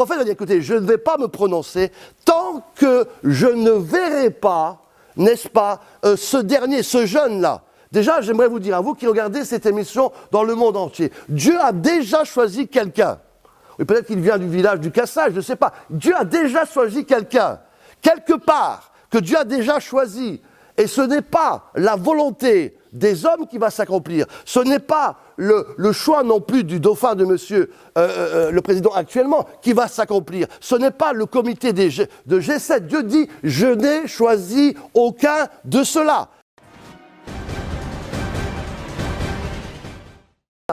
prophète va dire, écoutez, je ne vais pas me prononcer tant que je ne verrai pas, n'est-ce pas, ce dernier, ce jeune-là. Déjà, j'aimerais vous dire, à vous qui regardez cette émission dans le monde entier, Dieu a déjà choisi quelqu'un. Oui, peut-être qu'il vient du village du Cassage, je ne sais pas. Dieu a déjà choisi quelqu'un, quelque part, que Dieu a déjà choisi. Et ce n'est pas la volonté des hommes qui va s'accomplir. Ce n'est pas le choix non plus du dauphin de monsieur le président actuellement qui va s'accomplir. Ce n'est pas le comité de G7. Dieu dit, je n'ai choisi aucun de ceux-là.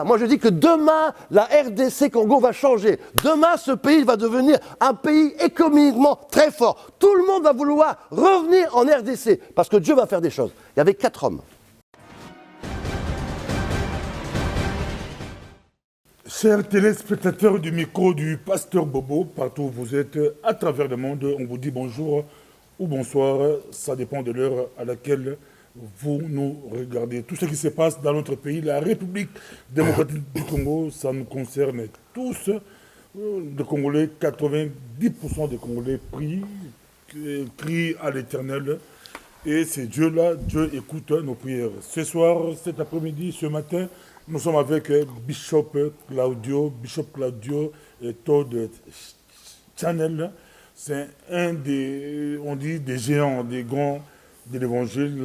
Moi, je dis que demain, la RDC Congo va changer. Demain, ce pays va devenir un pays économiquement très fort. Tout le monde va vouloir revenir en RDC parce que Dieu va faire des choses. Il y avait 4 hommes. Chers téléspectateurs du micro du Pasteur Bobo, partout où vous êtes, à travers le monde, on vous dit bonjour ou bonsoir. Ça dépend de l'heure à laquelle vous nous regardez. Tout ce qui se passe dans notre pays, la République démocratique du Congo, ça nous concerne tous. Les Congolais, 90% des Congolais crient à l'Éternel. Et c'est Dieu-là, Dieu écoute nos prières. Ce soir, cet après-midi, ce matin, nous sommes avec Bishop Claudio Todd Channel. C'est un des, on dit, des géants, des grands de l'évangile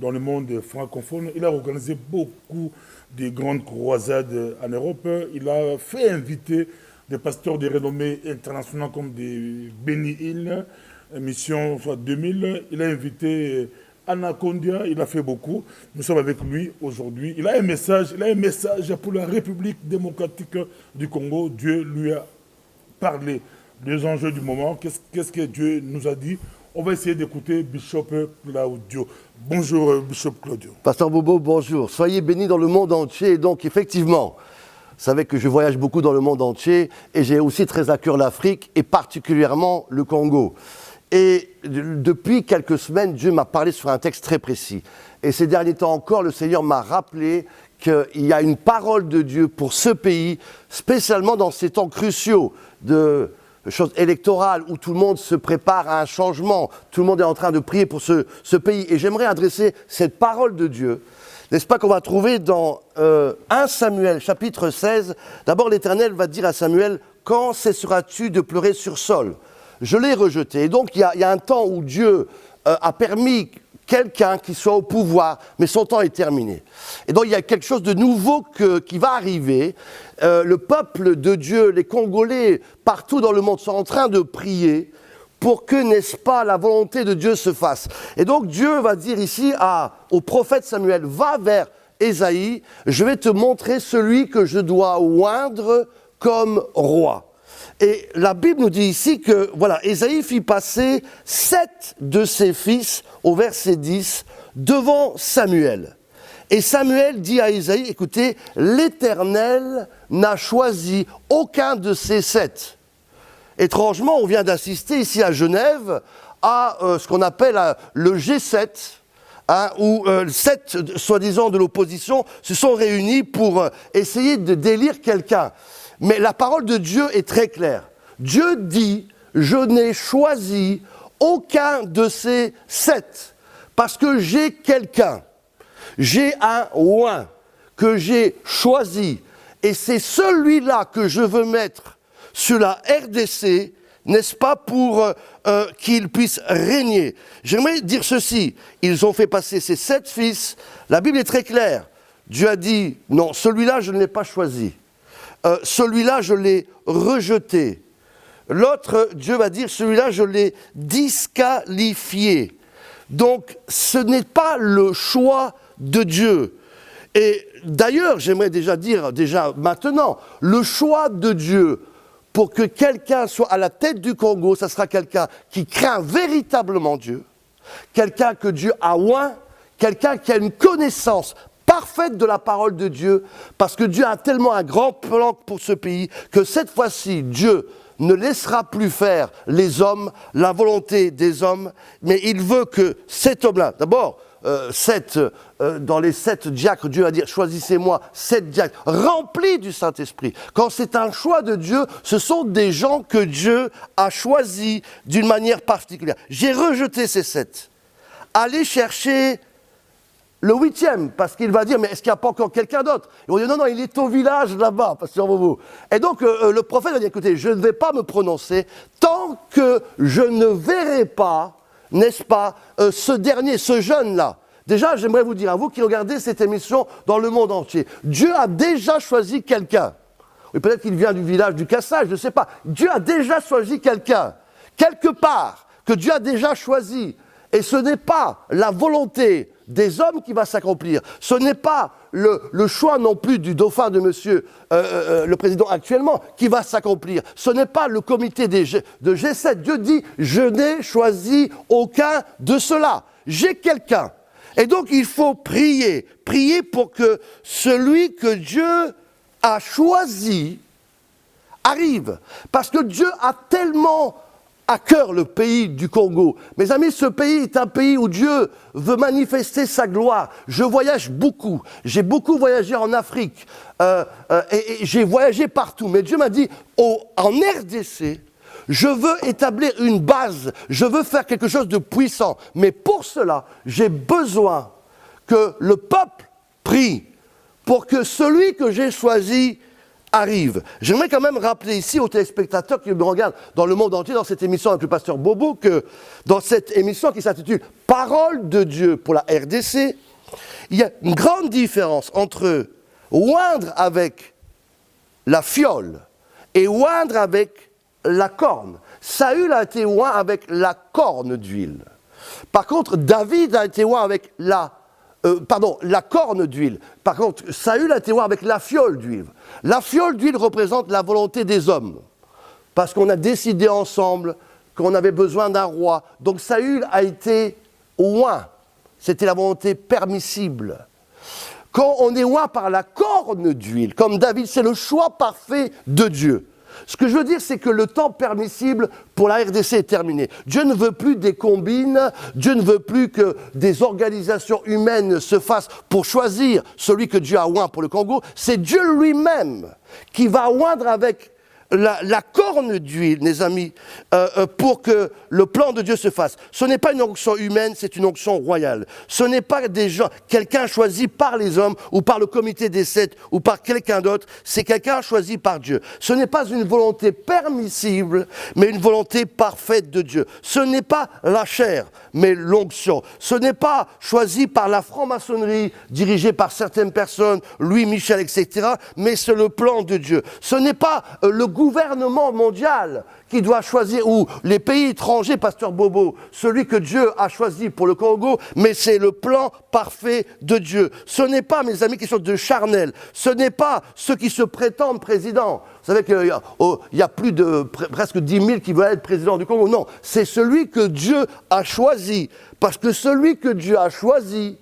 dans le monde francophone. Il a organisé beaucoup de grandes croisades en Europe. Il a fait inviter des pasteurs de renommée internationale comme des Benny Hill, Mission 2000. Il a invité Anacondia, il a fait beaucoup. Nous sommes avec lui aujourd'hui. Il a un message pour la République démocratique du Congo. Dieu lui a parlé des enjeux du moment. Qu'est-ce que Dieu nous a dit? On va essayer d'écouter Bishop Claudio. Bonjour Bishop Claudio. Pasteur Bobo, bonjour. Soyez bénis dans le monde entier. Et donc effectivement, vous savez que je voyage beaucoup dans le monde entier et j'ai aussi très à cœur l'Afrique et particulièrement le Congo. Et depuis quelques semaines, Dieu m'a parlé sur un texte très précis. Et ces derniers temps encore, le Seigneur m'a rappelé qu'il y a une parole de Dieu pour ce pays, spécialement dans ces temps cruciaux de choses électorales où tout le monde se prépare à un changement. Tout le monde est en train de prier pour ce pays. Et j'aimerais adresser cette parole de Dieu, n'est-ce pas, qu'on va trouver dans 1 Samuel, chapitre 16. D'abord, l'Éternel va dire à Samuel, « Quand cesseras-tu de pleurer sur Saul ? Je l'ai rejeté. » Et donc, il y a un temps où Dieu a permis quelqu'un qui soit au pouvoir, mais son temps est terminé. Et donc, il y a quelque chose de nouveau qui va arriver. Le peuple de Dieu, les Congolais, partout dans le monde, sont en train de prier pour que, n'est-ce pas, la volonté de Dieu se fasse. Et donc, Dieu va dire ici au prophète Samuel, « Va vers Ésaïe, je vais te montrer celui que je dois oindre comme roi. » Et la Bible nous dit ici que, voilà, Ésaïe fit passer 7 de ses fils, au verset 10, devant Samuel. Et Samuel dit à Ésaïe, écoutez, l'Éternel n'a choisi aucun de ces 7. Étrangement, on vient d'assister ici à Genève à ce qu'on appelle le G7, où 7, soi-disant, de l'opposition se sont réunis pour essayer de d'élire quelqu'un. Mais la parole de Dieu est très claire. Dieu dit, je n'ai choisi aucun de ces 7, parce que j'ai quelqu'un, j'ai un oint que j'ai choisi, et c'est celui-là que je veux mettre sur la RDC, n'est-ce pas, pour qu'il puisse régner. J'aimerais dire ceci, ils ont fait passer ces 7 fils, la Bible est très claire. Dieu a dit, non, celui-là je ne l'ai pas choisi. Celui-là, je l'ai rejeté. L'autre, Dieu va dire, celui-là, je l'ai disqualifié. Donc, ce n'est pas le choix de Dieu. Et d'ailleurs, j'aimerais dire maintenant, le choix de Dieu pour que quelqu'un soit à la tête du Congo, ça sera quelqu'un qui craint véritablement Dieu, quelqu'un que Dieu a oint, quelqu'un qui a une connaissance parfaite de la parole de Dieu, parce que Dieu a tellement un grand plan pour ce pays, que cette fois-ci, Dieu ne laissera plus faire les hommes, la volonté des hommes, mais il veut que cet homme-là, d'abord, dans les 7 diacres, Dieu va dire, choisissez-moi 7 diacres, remplis du Saint-Esprit. Quand c'est un choix de Dieu, ce sont des gens que Dieu a choisis d'une manière particulière. J'ai rejeté ces 7. Allez chercher le 8e, parce qu'il va dire, mais est-ce qu'il n'y a pas encore quelqu'un d'autre? Ils vont dire, non, il est au village là-bas, pasteur Bobo. Et donc, le prophète va dire, écoutez, je ne vais pas me prononcer tant que je ne verrai pas, n'est-ce pas, ce dernier, ce jeune-là. Déjà, j'aimerais vous dire, à vous qui regardez cette émission dans le monde entier, Dieu a déjà choisi quelqu'un. Oui, peut-être qu'il vient du village du Cassage, je ne sais pas. Dieu a déjà choisi quelqu'un, quelque part, que Dieu a déjà choisi. Et ce n'est pas la volonté des hommes qui va s'accomplir. Ce n'est pas le choix non plus du dauphin de monsieur le président actuellement qui va s'accomplir. Ce n'est pas le comité de G7. Dieu dit, je n'ai choisi aucun de ceux-là. J'ai quelqu'un. Et donc il faut prier. Prier pour que celui que Dieu a choisi arrive. Parce que Dieu a tellement à cœur le pays du Congo. Mes amis, ce pays est un pays où Dieu veut manifester sa gloire. Je voyage beaucoup. J'ai beaucoup voyagé en Afrique. Et j'ai voyagé partout. Mais Dieu m'a dit, en RDC, je veux établir une base. Je veux faire quelque chose de puissant. Mais pour cela, j'ai besoin que le peuple prie pour que celui que j'ai choisi arrive. J'aimerais quand même rappeler ici aux téléspectateurs qui me regardent dans le monde entier, dans cette émission avec le pasteur Bobo, que dans cette émission qui s'intitule « Parole de Dieu pour la RDC », il y a une grande différence entre oindre avec la fiole et oindre avec la corne. Saül a été oint avec la corne d'huile. Par contre, David a été oint avec la corne d'huile. Par contre, Saül a été oint avec la fiole d'huile. La fiole d'huile représente la volonté des hommes. Parce qu'on a décidé ensemble qu'on avait besoin d'un roi. Donc Saül a été oint. C'était la volonté permissible. Quand on est oint par la corne d'huile, comme David, c'est le choix parfait de Dieu. Ce que je veux dire, c'est que le temps permissible pour la RDC est terminé. Dieu ne veut plus des combines, Dieu ne veut plus que des organisations humaines se fassent pour choisir celui que Dieu a oint pour le Congo. C'est Dieu lui-même qui va oindre avec la corne d'huile, mes amis, pour que le plan de Dieu se fasse. Ce n'est pas une onction humaine, c'est une onction royale. Ce n'est pas des gens, quelqu'un choisi par les hommes ou par le comité des 7 ou par quelqu'un d'autre, c'est quelqu'un choisi par Dieu. Ce n'est pas une volonté permissible, mais une volonté parfaite de Dieu. Ce n'est pas la chair, mais l'onction. Ce n'est pas choisi par la franc-maçonnerie, dirigée par certaines personnes, Louis Michel, etc., mais c'est le plan de Dieu. Ce n'est pas le gouvernement mondial qui doit choisir, ou les pays étrangers, pasteur Bobo, celui que Dieu a choisi pour le Congo, mais c'est le plan parfait de Dieu. Ce n'est pas, mes amis, qui sont de charnel. Ce n'est pas ceux qui se prétendent présidents. Vous savez qu'il y a plus de presque 10 000 qui veulent être président du Congo. Non, c'est celui que Dieu a choisi. Parce que celui que Dieu a choisi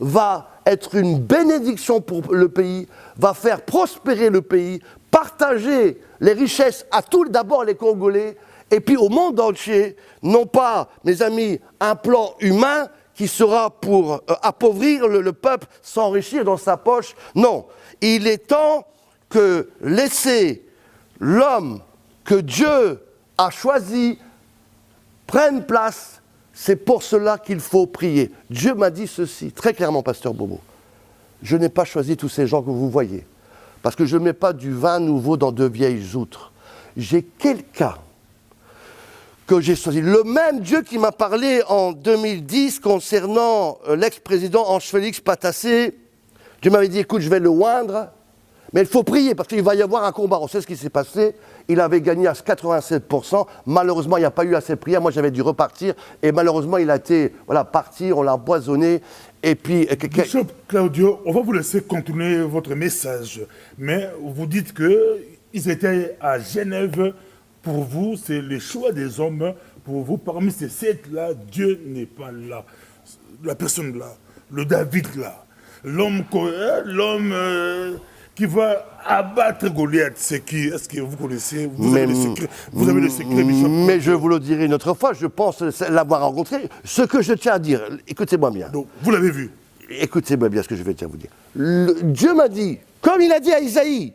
va être une bénédiction pour le pays, va faire prospérer le pays, partager les richesses à tous, d'abord les Congolais, et puis au monde entier, non pas, mes amis, un plan humain qui sera pour appauvrir le peuple, s'enrichir dans sa poche. Non, il est temps que laisser l'homme que Dieu a choisi prenne place. C'est pour cela qu'il faut prier. Dieu m'a dit ceci, très clairement, pasteur Bobo. Je n'ai pas choisi tous ces gens que vous voyez. Parce que je ne mets pas du vin nouveau dans de vieilles outres. J'ai quelqu'un que j'ai choisi. Le même Dieu qui m'a parlé en 2010 concernant l'ex-président Ange-Félix Patassé. Dieu m'avait dit, écoute, je vais le oindre, mais il faut prier parce qu'il va y avoir un combat. On sait ce qui s'est passé. Il avait gagné à 87%. Malheureusement, il n'y a pas eu assez de prières. Moi, j'avais dû repartir. Et malheureusement, il a été parti, on l'a empoisonné. Et puis, Bishop Claudio, on va vous laisser continuer votre message. Mais vous dites qu'ils étaient à Genève. Pour vous, c'est le choix des hommes. Pour vous, parmi ces 7-là, Dieu n'est pas là. La personne là, le David là, l'homme qui va abattre Goliath, c'est qui? Est-ce que vous connaissez? Vous avez le secret, Bishop? Mais je vous le dirai une autre fois, je pense l'avoir rencontré. Ce que je tiens à dire, écoutez-moi bien. Donc, vous l'avez vu? Écoutez-moi bien ce que je vais vous dire. Dieu m'a dit, comme il a dit à Isaïe,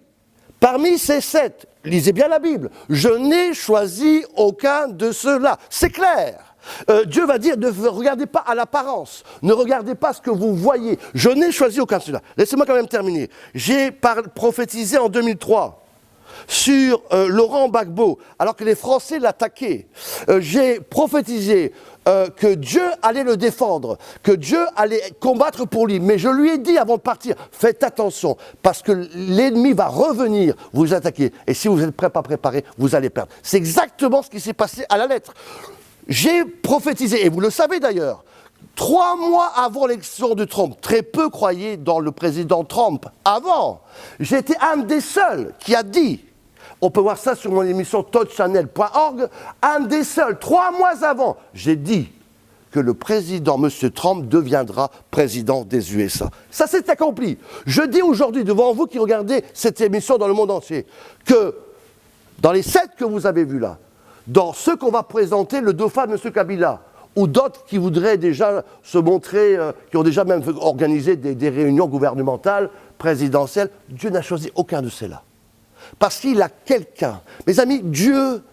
parmi ces 7, lisez bien la Bible, je n'ai choisi aucun de ceux-là. C'est clair. Dieu va dire, ne regardez pas à l'apparence, ne regardez pas ce que vous voyez. Je n'ai choisi aucun de ceux-là. Laissez-moi quand même terminer. J'ai prophétisé en 2003 sur Laurent Gbagbo, alors que les Français l'attaquaient. J'ai prophétisé que Dieu allait le défendre, que Dieu allait combattre pour lui. Mais je lui ai dit avant de partir, faites attention, parce que l'ennemi va revenir vous attaquer. Et si vous n'êtes pas préparé, vous allez perdre. C'est exactement ce qui s'est passé à la lettre. J'ai prophétisé, et vous le savez d'ailleurs, 3 mois avant l'élection de Trump, très peu croyaient dans le président Trump. Avant, j'étais un des seuls qui a dit, on peut voir ça sur mon émission toddchannel.org, un des seuls, 3 mois avant, j'ai dit que le président, M. Trump, deviendra président des USA. Ça s'est accompli. Je dis aujourd'hui, devant vous qui regardez cette émission dans le monde entier, que dans les 7 que vous avez vus là, dans ceux qu'on va présenter, le dauphin de M. Kabila, ou d'autres qui voudraient déjà se montrer, qui ont déjà même organisé des réunions gouvernementales, présidentielles, Dieu n'a choisi aucun de ceux-là. Parce qu'il a quelqu'un. Mes amis, Dieu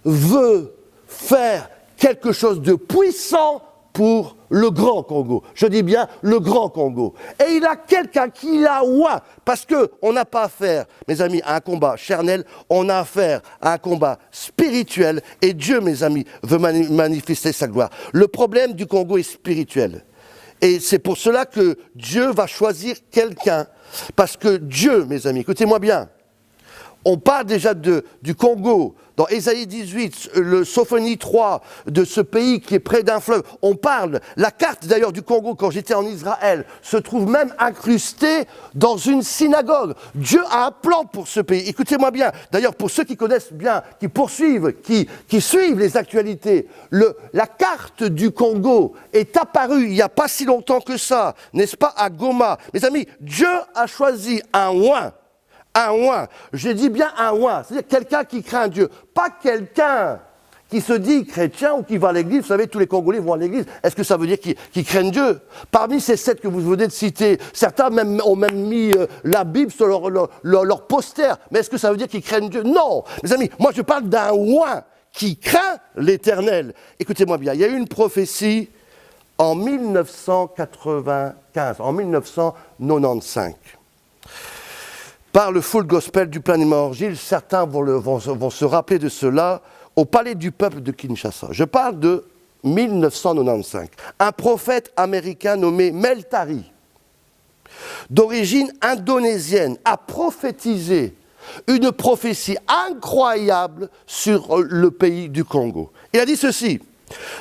veut faire quelque chose de puissant pour le Grand Congo. Je dis bien le Grand Congo. Et il a quelqu'un qui l'a oint. Parce qu'on n'a pas affaire, mes amis, à un combat charnel, on a affaire à un combat spirituel. Et Dieu, mes amis, veut manifester sa gloire. Le problème du Congo est spirituel. Et c'est pour cela que Dieu va choisir quelqu'un. Parce que Dieu, mes amis, écoutez-moi bien, on parle déjà du Congo, dans Ésaïe 18, le Sophonie 3, de ce pays qui est près d'un fleuve. On parle, la carte d'ailleurs du Congo, quand j'étais en Israël, se trouve même incrustée dans une synagogue. Dieu a un plan pour ce pays. Écoutez-moi bien, d'ailleurs pour ceux qui connaissent bien, qui poursuivent, qui suivent les actualités, la carte du Congo est apparue il n'y a pas si longtemps que ça, n'est-ce pas, à Goma. Mes amis, Dieu a choisi un oint. Un oint, je dis bien un oint, c'est-à-dire quelqu'un qui craint Dieu, pas quelqu'un qui se dit chrétien ou qui va à l'église. Vous savez, tous les Congolais vont à l'église. Est-ce que ça veut dire qu'ils craignent Dieu? Parmi ces 7 que vous venez de citer, certains ont même mis la Bible sur leur poster. Mais est-ce que ça veut dire qu'ils craignent Dieu? Non. Mes amis, moi je parle d'un oint qui craint l'Éternel. Écoutez-moi bien, il y a eu une prophétie en 1995, en 1995. Par le full gospel du plein évangile, certains vont se rappeler de cela au palais du peuple de Kinshasa. Je parle de 1995. Un prophète américain nommé Meltari, d'origine indonésienne, a prophétisé une prophétie incroyable sur le pays du Congo. Il a dit ceci: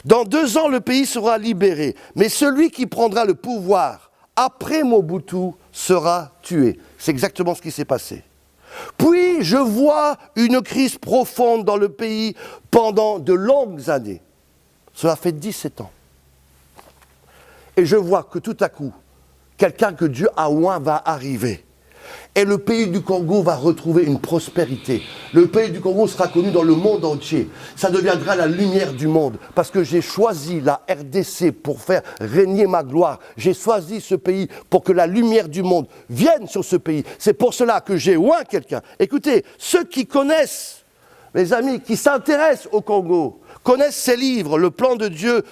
dans 2 ans, le pays sera libéré, mais celui qui prendra le pouvoir après Mobutu sera tué. C'est exactement ce qui s'est passé. Puis, je vois une crise profonde dans le pays pendant de longues années. Cela fait 17 ans. Et je vois que tout à coup, quelqu'un que Dieu a oint va arriver. Et le pays du Congo va retrouver une prospérité. Le pays du Congo sera connu dans le monde entier. Ça deviendra la lumière du monde. Parce que j'ai choisi la RDC pour faire régner ma gloire. J'ai choisi ce pays pour que la lumière du monde vienne sur ce pays. C'est pour cela que j'ai oint quelqu'un. Écoutez, ceux qui connaissent, mes amis, qui s'intéressent au Congo, connaissent ces livres, Le plan de Dieu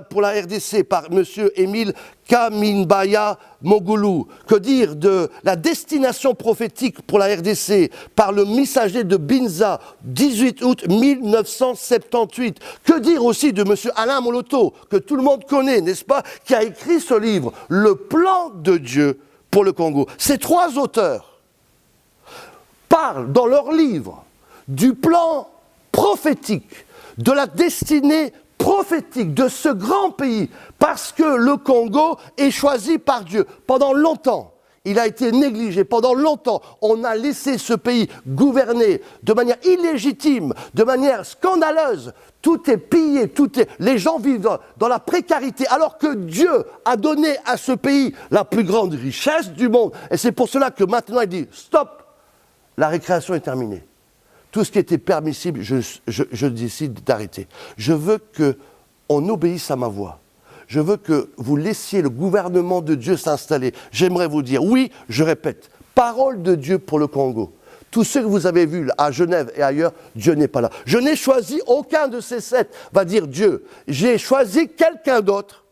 pour la RDC par M. Émile Kamimbaya Mogulu. Que dire de la destination prophétique pour la RDC par le messager de Binza, 18 août 1978. Que dire aussi de M. Alain Moloto, que tout le monde connaît, n'est-ce pas, qui a écrit ce livre, Le plan de Dieu pour le Congo. Ces 3 auteurs parlent dans leur livre du plan prophétique, de la destinée prophétique de ce grand pays, parce que le Congo est choisi par Dieu. Pendant longtemps, il a été négligé. Pendant longtemps, on a laissé ce pays gouverner de manière illégitime, de manière scandaleuse. Tout est pillé, les gens vivent dans la précarité, alors que Dieu a donné à ce pays la plus grande richesse du monde. Et c'est pour cela que maintenant il dit, stop, la récréation est terminée. Tout ce qui était permissible, je décide d'arrêter. Je veux qu'on obéisse à ma voix. Je veux que vous laissiez le gouvernement de Dieu s'installer. J'aimerais vous dire, oui, je répète, parole de Dieu pour le Congo. Tous ceux que vous avez vus à Genève et ailleurs, Dieu n'est pas là. Je n'ai choisi aucun de ces 7, va dire Dieu. J'ai choisi quelqu'un d'autre.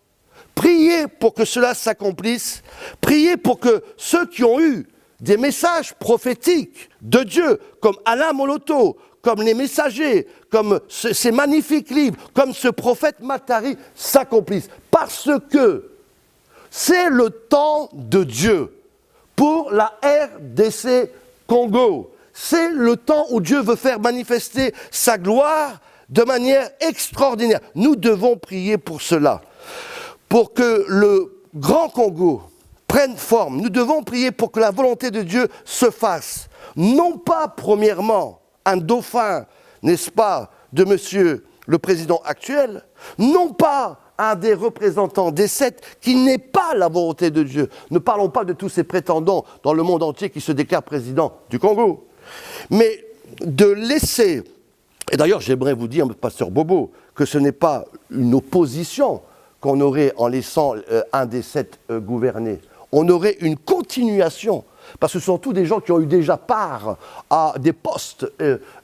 Priez pour que cela s'accomplisse. Priez pour que ceux qui ont eu des messages prophétiques de Dieu, comme Alain Moloto, comme les messagers, comme ces magnifiques livres, comme ce prophète Matari, s'accomplissent. Parce que c'est le temps de Dieu pour la RDC Congo. C'est le temps où Dieu veut faire manifester sa gloire de manière extraordinaire. Nous devons prier pour cela. Pour que le grand Congo prenne forme, nous devons prier pour que la volonté de Dieu se fasse. Non pas, premièrement, un dauphin, n'est-ce pas, de monsieur le président actuel, non pas un des représentants des 7 qui n'est pas la volonté de Dieu. Ne parlons pas de tous ces prétendants dans le monde entier qui se déclarent président du Congo. Mais de laisser, et d'ailleurs j'aimerais vous dire, pasteur Bobo, que ce n'est pas une opposition qu'on aurait en laissant un des 7 gouverner. On aurait une continuation. Parce que ce sont tous des gens qui ont eu déjà part à des postes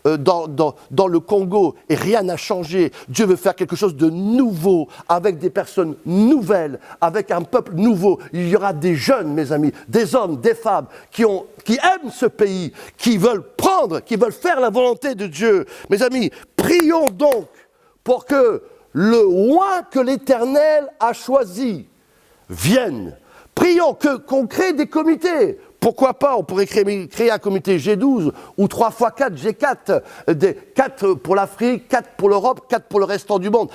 dans le Congo et rien n'a changé. Dieu veut faire quelque chose de nouveau, avec des personnes nouvelles, avec un peuple nouveau. Il y aura des jeunes, mes amis, des hommes, des femmes qui aiment ce pays, qui veulent prendre, qui veulent faire la volonté de Dieu. Mes amis, prions donc pour que le roi que l'Éternel a choisi vienne. Prions qu'on crée des comités. Pourquoi pas, on pourrait créer un comité G12 ou 3x4, G4, 4 pour l'Afrique, 4 pour l'Europe, 4 pour le restant du monde,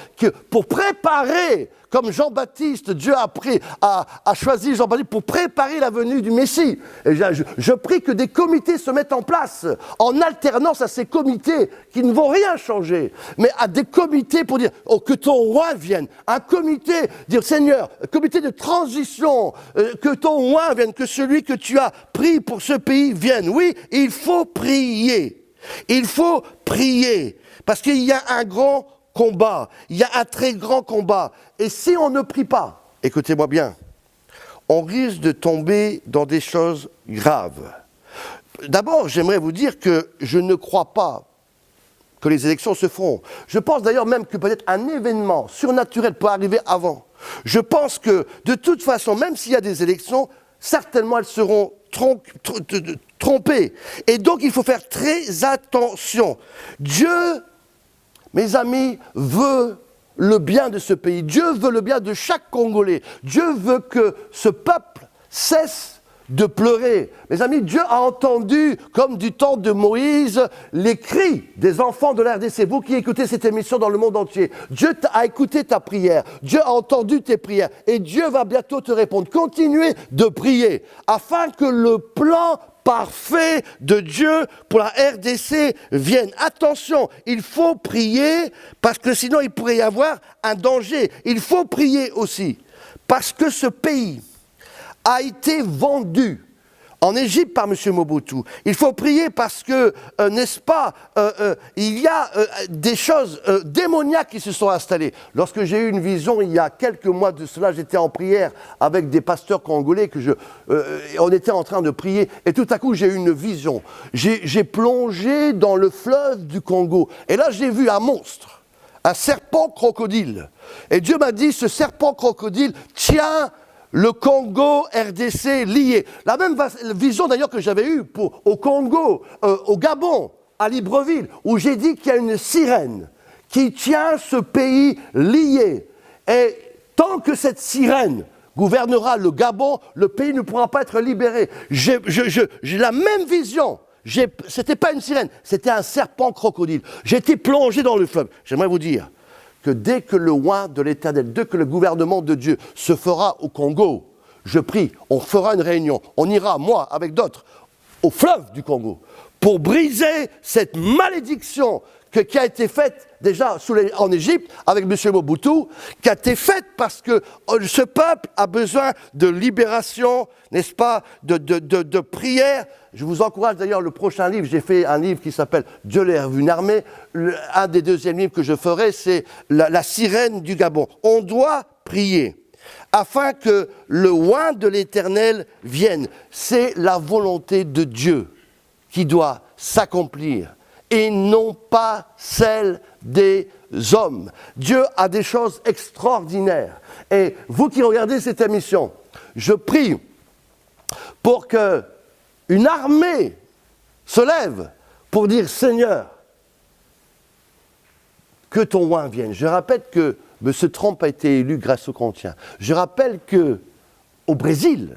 pour préparer, comme Jean-Baptiste, Dieu a choisi Jean-Baptiste pour préparer la venue du Messie. Et je prie que des comités se mettent en place, en alternance à ces comités qui ne vont rien changer, mais à des comités pour dire que ton roi vienne, un comité, dire Seigneur, comité de transition, que ton roi vienne, que celui que tu as pris pour ce pays vienne. Oui, il faut prier. Il faut prier. Parce qu'il y a un grand combat. Il y a un très grand combat. Et si on ne prie pas, écoutez-moi bien, on risque de tomber dans des choses graves. D'abord, j'aimerais vous dire que je ne crois pas que les élections se feront. Je pense d'ailleurs même que peut-être un événement surnaturel peut arriver avant. Je pense que, de toute façon, même s'il y a des élections, certainement elles seront trompées. Et donc, il faut faire très attention. Dieu, mes amis, veut le bien de ce pays. Dieu veut le bien de chaque Congolais. Dieu veut que ce peuple cesse de pleurer. Mes amis, Dieu a entendu, comme du temps de Moïse, les cris des enfants de la RDC. Vous qui écoutez cette émission dans le monde entier, Dieu a écouté ta prière. Dieu a entendu tes prières. Et Dieu va bientôt te répondre. Continuez de prier afin que le plan parfait de Dieu pour la RDC vienne. Attention, il faut prier parce que sinon il pourrait y avoir un danger. Il faut prier aussi parce que ce pays a été vendu en Égypte par M. Mobutu. Il faut prier parce que, n'est-ce pas, il y a des choses démoniaques qui se sont installées. Lorsque j'ai eu une vision, il y a quelques mois de cela, j'étais en prière avec des pasteurs congolais, on était en train de prier, et tout à coup j'ai eu une vision. J'ai plongé dans le fleuve du Congo, et là j'ai vu un monstre, un serpent crocodile. Et Dieu m'a dit, ce serpent crocodile tient le Congo RDC lié. La même vision d'ailleurs que j'avais eue au Congo, au Gabon, à Libreville, où j'ai dit qu'il y a une sirène qui tient ce pays lié. Et tant que cette sirène gouvernera le Gabon, le pays ne pourra pas être libéré. J'ai la même vision. C'était pas une sirène, c'était un serpent crocodile. J'étais plongé dans le fleuve. J'aimerais vous dire que dès que le roi de l'Éternel, dès que le gouvernement de Dieu se fera au Congo, je prie, on fera une réunion, on ira, moi, avec d'autres, au fleuve du Congo, pour briser cette malédiction qui a été faite déjà en Égypte avec M. Mobutu, qui a été faite parce que ce peuple a besoin de libération, n'est-ce pas, de prière. Je vous encourage d'ailleurs, le prochain livre, j'ai fait un livre qui s'appelle « Dieu l'a vu une armée ». Un des deuxièmes livres que je ferai, c'est la sirène du Gabon. On doit prier afin que le oint de l'Éternel vienne. C'est la volonté de Dieu qui doit s'accomplir et non pas celle des hommes. Dieu a des choses extraordinaires. Et vous qui regardez cette émission, je prie pour que une armée se lève pour dire « Seigneur, que ton oint vienne ». Je rappelle que M. Trump a été élu grâce au chrétien. Je rappelle qu'au Brésil,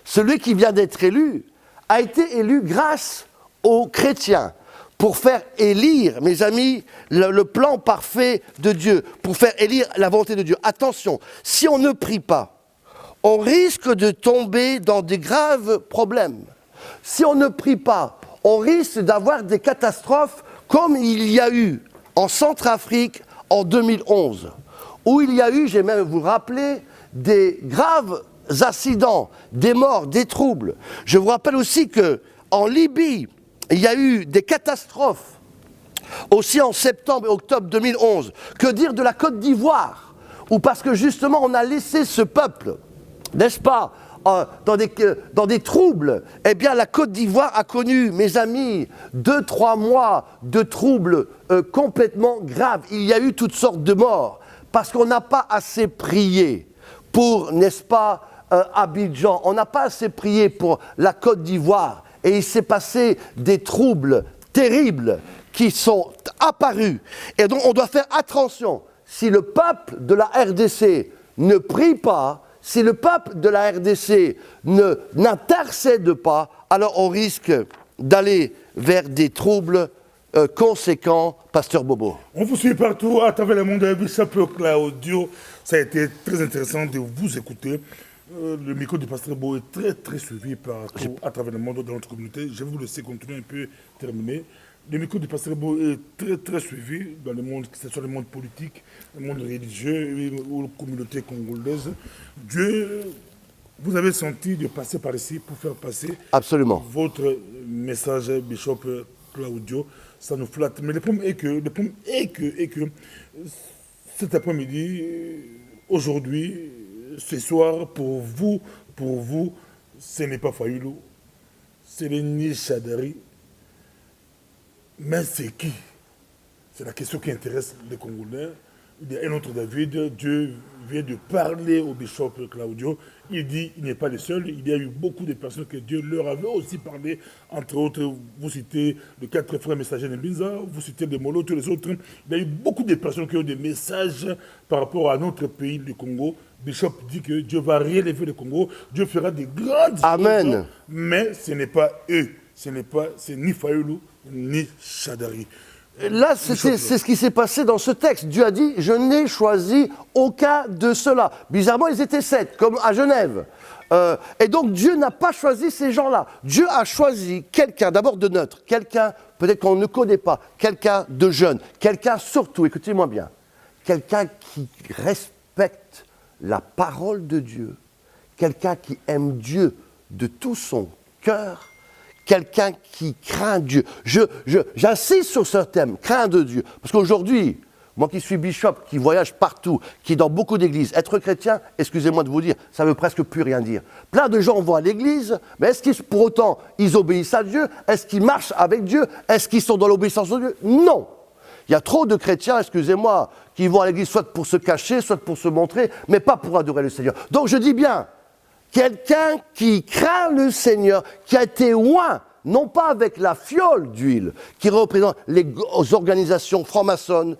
celui qui vient d'être élu a été élu grâce aux chrétiens pour faire élire, mes amis, le plan parfait de Dieu, pour faire élire la volonté de Dieu. Attention, si on ne prie pas, on risque de tomber dans des graves problèmes. Si on ne prie pas, on risque d'avoir des catastrophes comme il y a eu en Centrafrique en 2011, où il y a eu, j'ai même vous rappeler, des graves accidents, des morts, des troubles. Je vous rappelle aussi qu'en Libye, il y a eu des catastrophes, aussi en septembre et octobre 2011. Que dire de la Côte d'Ivoire, où parce que justement on a laissé ce peuple, n'est-ce pas, dans des troubles, eh bien la Côte d'Ivoire a connu, mes amis, 2-3 mois de troubles complètement graves. Il y a eu toutes sortes de morts, parce qu'on n'a pas assez prié pour, n'est-ce pas, Abidjan, on n'a pas assez prié pour la Côte d'Ivoire. Et il s'est passé des troubles terribles qui sont apparus. Et donc on doit faire attention. Si le peuple de la RDC ne prie pas, si le peuple de la RDC n'intercède pas, alors on risque d'aller vers des troubles conséquents, Pasteur Bobo. On vous suit partout à travers le monde de Bishop Claudio. Ça a été très intéressant de vous écouter. Le micro du Pasteur Bobo est très très suivi partout à travers le monde de notre communauté. Je vais vous laisser continuer un peu, terminer. Le micro du Pasteur Bobo est très très suivi dans le monde, que ce soit le monde politique, le monde religieux ou la communauté congolaise. Dieu, vous avez senti de passer par ici pour faire passer Absolument. Votre message, Bishop Claudio. Ça nous flatte. Mais le problème est que cet après-midi, aujourd'hui, ce soir, pour vous, ce n'est pas Fayoulou, c'est le Nishadari. Mais c'est qui? C'est la question qui intéresse les Congolais. Il y a un autre David, Dieu vient de parler au bishop Claudio. Il dit qu'il n'est pas le seul. Il y a eu beaucoup de personnes que Dieu leur avait aussi parlé. Entre autres, vous citez les 4 frères messagers de Binza, vous citez les Molo, tous les autres. Il y a eu beaucoup de personnes qui ont des messages par rapport à notre pays, le Congo. Bishop dit que Dieu va relever le Congo. Dieu fera des grandes choses. Amen. Mais ce n'est pas eux. C'est ni Fayoulou, ni Chadari. Là, c'est ce qui s'est passé dans ce texte. Dieu a dit, je n'ai choisi aucun de ceux-là. Bizarrement, ils étaient 7, comme à Genève. Et donc, Dieu n'a pas choisi ces gens-là. Dieu a choisi quelqu'un, d'abord de neutre, quelqu'un peut-être qu'on ne connaît pas, quelqu'un de jeune, quelqu'un surtout, écoutez-moi bien, quelqu'un qui respecte la parole de Dieu, quelqu'un qui aime Dieu de tout son cœur, quelqu'un qui craint Dieu. J'insiste sur ce thème, craindre Dieu. Parce qu'aujourd'hui, moi qui suis bishop, qui voyage partout, qui est dans beaucoup d'églises, être chrétien, excusez-moi de vous dire, ça ne veut presque plus rien dire. Plein de gens vont à l'église, mais est-ce qu'ils, pour autant, ils obéissent à Dieu? Est-ce qu'ils marchent avec Dieu? Est-ce qu'ils sont dans l'obéissance de Dieu? Non. Il y a trop de chrétiens, excusez-moi, qui vont à l'église soit pour se cacher, soit pour se montrer, mais pas pour adorer le Seigneur. Donc je dis bien, quelqu'un qui craint le Seigneur, qui a été oint, non pas avec la fiole d'huile, qui représente les organisations franc-maçonnes,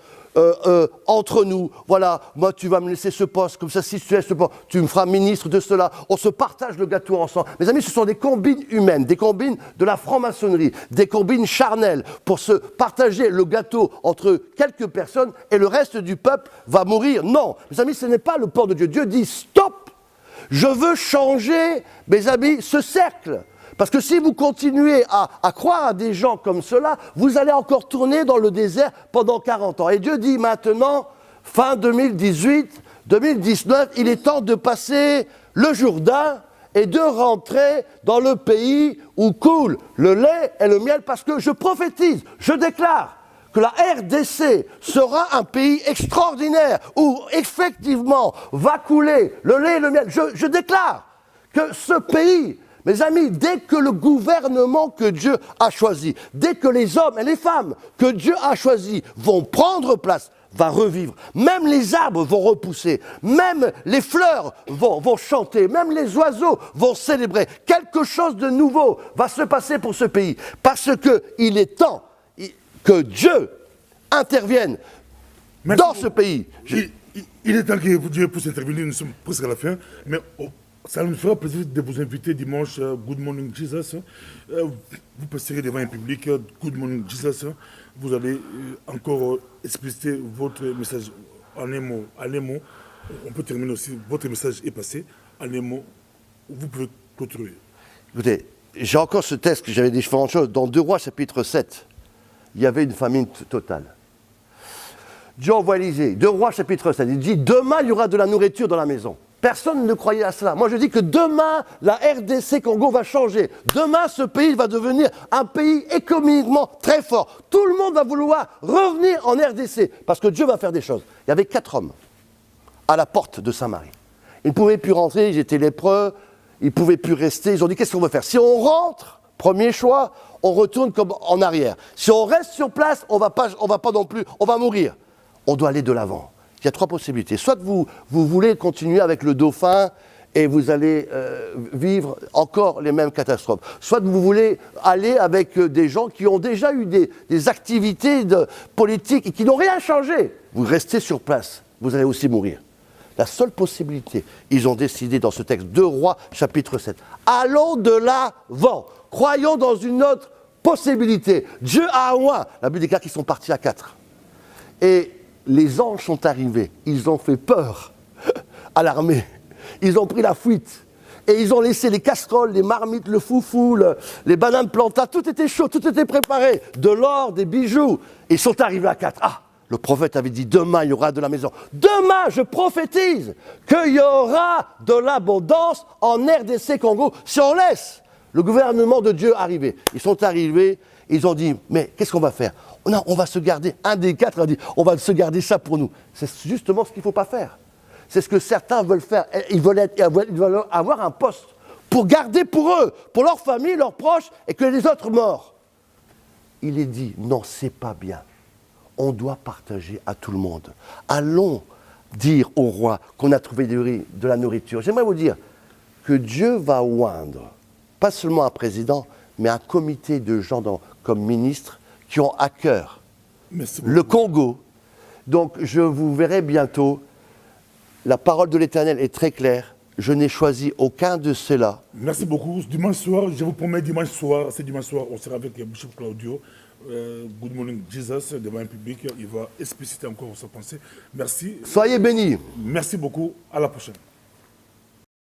entre nous, voilà, moi tu vas me laisser ce poste, comme ça si tu laisses ce poste, tu me feras ministre de cela, on se partage le gâteau ensemble. Mes amis, ce sont des combines humaines, des combines de la franc-maçonnerie, des combines charnelles, pour se partager le gâteau entre quelques personnes et le reste du peuple va mourir. Non, mes amis, ce n'est pas le plan de Dieu. Dieu dit stop. Je veux changer, mes amis, ce cercle. Parce que si vous continuez à croire à des gens comme cela, vous allez encore tourner dans le désert pendant 40 ans. Et Dieu dit maintenant, fin 2018, 2019, il est temps de passer le Jourdain et de rentrer dans le pays où coule le lait et le miel, parce que je prophétise, je déclare que la RDC sera un pays extraordinaire où effectivement va couler le lait et le miel. Je déclare que ce pays, mes amis, dès que le gouvernement que Dieu a choisi, dès que les hommes et les femmes que Dieu a choisis vont prendre place, va revivre. Même les arbres vont repousser, même les fleurs vont chanter, même les oiseaux vont célébrer. Quelque chose de nouveau va se passer pour ce pays, parce qu'il est temps que Dieu intervienne dans ce pays. Il est temps que Dieu puisse intervenir, nous sommes presque à la fin, mais ça nous fera plaisir de vous inviter dimanche à Good Morning Jesus. Vous passerez devant un public, Good Morning Jesus. Vous allez encore expliciter votre message en un mot. On peut terminer aussi, votre message est passé. En un mot, vous pouvez clôturer. Écoutez, j'ai encore ce texte que j'avais dit différentes choses. Dans 2 Rois, chapitre 7, il y avait une famine totale. Dieu envoie Élisée. 2 Rois, chapitre 7, il dit, demain, il y aura de la nourriture dans la maison. Personne ne croyait à cela. Moi, je dis que demain, la RDC Congo va changer. Demain, ce pays va devenir un pays économiquement très fort. Tout le monde va vouloir revenir en RDC parce que Dieu va faire des choses. Il y avait 4 hommes à la porte de Samarie. Ils ne pouvaient plus rentrer, ils étaient lépreux, ils ne pouvaient plus rester. Ils ont dit, qu'est-ce qu'on va faire? Si on rentre, premier choix, on retourne comme en arrière. Si on reste sur place, on va pas non plus, on va mourir. On doit aller de l'avant. Il y a 3 possibilités. Soit vous voulez continuer avec le dauphin et vous allez vivre encore les mêmes catastrophes. Soit vous voulez aller avec des gens qui ont déjà eu des activités politiques et qui n'ont rien changé. Vous restez sur place, vous allez aussi mourir. La seule possibilité, ils ont décidé dans ce texte, 2 Rois, chapitre 7. Allons de l'avant, croyons dans une autre possibilité. Dieu a oint. La Bible déclare qu'ils sont partis à 4. Et les anges sont arrivés, ils ont fait peur à l'armée, ils ont pris la fuite et ils ont laissé les casseroles, les marmites, le foufou, les bananes plantains, tout était chaud, tout était préparé, de l'or, des bijoux. Ils sont arrivés à 4. Ah, le prophète avait dit, demain il y aura de la maison. Demain, je prophétise qu'il y aura de l'abondance en RDC Congo si on laisse le gouvernement de Dieu arriver. Ils sont arrivés, ils ont dit, mais qu'est-ce qu'on va faire? Non, on va se garder, un des 4 a dit, on va se garder ça pour nous. C'est justement ce qu'il ne faut pas faire. C'est ce que certains veulent faire. Ils veulent avoir un poste pour garder pour eux, pour leur famille, leurs proches, et que les autres morts. Il est dit, non, c'est pas bien. On doit partager à tout le monde. Allons dire au roi qu'on a trouvé de la nourriture. J'aimerais vous dire que Dieu va oindre, pas seulement un président, mais un comité de gens comme ministres, qui ont à cœur le Congo. Donc, je vous verrai bientôt. La parole de l'Éternel est très claire. Je n'ai choisi aucun de ceux-là. Merci beaucoup. Dimanche soir, je vous promets, dimanche soir, on sera avec Bishop Claudio. Good Morning Jesus, devant un public. Il va expliciter encore sa pensée. Merci. Soyez bénis. Merci beaucoup. À la prochaine.